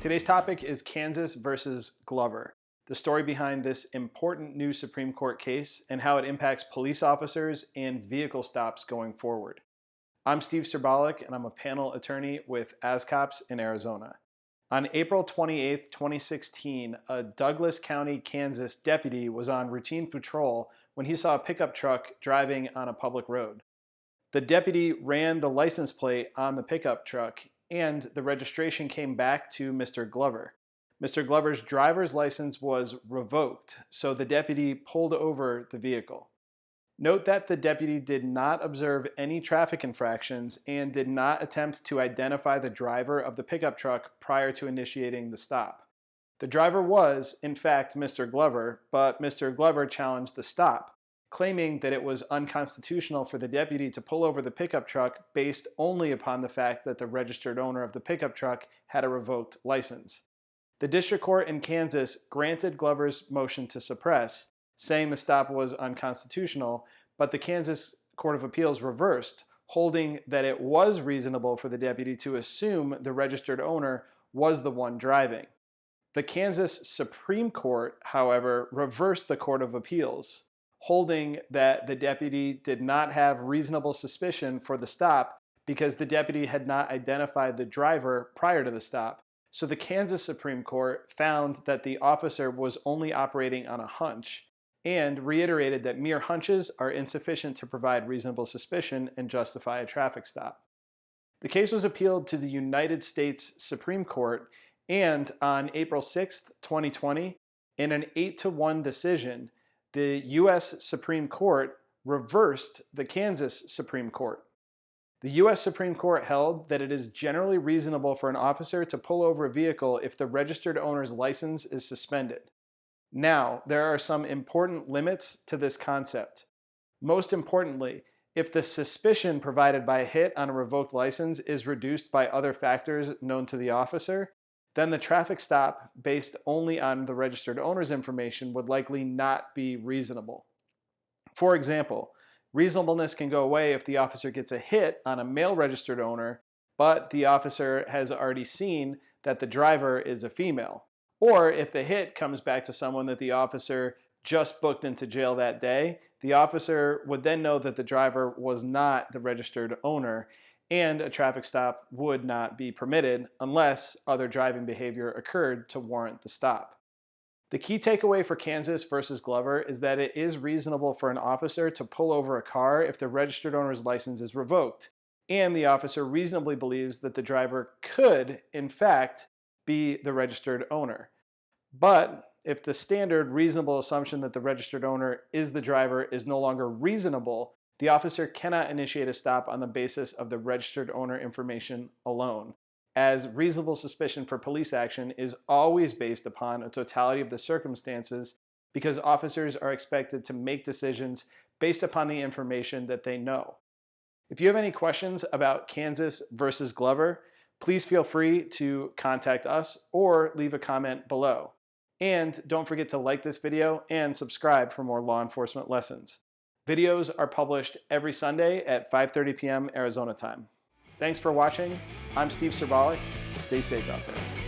Today's topic is Kansas versus Glover, the story behind this important new Supreme Court case and how it impacts police officers and vehicle stops going forward. I'm Steve Serbalik, and I'm a panel attorney with ASCOPS in Arizona. On April 28, 2016, a Douglas County, Kansas deputy was on routine patrol when he saw a pickup truck driving on a public road. The deputy ran the license plate on the pickup truck, and the registration came back to Mr. Glover. Mr. Glover's driver's license was revoked, so the deputy pulled over the vehicle. Note that the deputy did not observe any traffic infractions and did not attempt to identify the driver of the pickup truck prior to initiating the stop. The driver was, in fact, Mr. Glover, but Mr. Glover challenged the stop, claiming that it was unconstitutional for the deputy to pull over the pickup truck based only upon the fact that the registered owner of the pickup truck had a revoked license. The district court in Kansas granted Glover's motion to suppress, saying the stop was unconstitutional, but the Kansas Court of Appeals reversed, holding that it was reasonable for the deputy to assume the registered owner was the one driving. The Kansas Supreme Court, however, reversed the Court of Appeals, holding that the deputy did not have reasonable suspicion for the stop because the deputy had not identified the driver prior to the stop. So the Kansas Supreme Court found that the officer was only operating on a hunch and reiterated that mere hunches are insufficient to provide reasonable suspicion and justify a traffic stop. The case was appealed to the United States Supreme Court, and on April 6, 2020, in an 8-1 decision, the U.S. Supreme Court reversed the Kansas Supreme Court. The U.S. Supreme Court held that it is generally reasonable for an officer to pull over a vehicle if the registered owner's license is suspended. Now, there are some important limits to this concept. Most importantly, if the suspicion provided by a hit on a revoked license is reduced by other factors known to the officer, then the traffic stop based only on the registered owner's information would likely not be reasonable. For example, reasonableness can go away if the officer gets a hit on a male registered owner, but the officer has already seen that the driver is a female. Or if the hit comes back to someone that the officer just booked into jail that day, the officer would then know that the driver was not the registered owner, and a traffic stop would not be permitted unless other driving behavior occurred to warrant the stop. The key takeaway for Kansas versus Glover is that it is reasonable for an officer to pull over a car if the registered owner's license is revoked, and the officer reasonably believes that the driver could, in fact, be the registered owner. But if the standard reasonable assumption that the registered owner is the driver is no longer reasonable, the officer cannot initiate a stop on the basis of the registered owner information alone, as reasonable suspicion for police action is always based upon a totality of the circumstances because officers are expected to make decisions based upon the information that they know. If you have any questions about Kansas versus Glover, please feel free to contact us or leave a comment below. And don't forget to like this video and subscribe for more law enforcement lessons. Videos are published every Sunday at 5:30 p.m. Arizona time. Thanks for watching. I'm Steve Serbalik. Stay safe out there.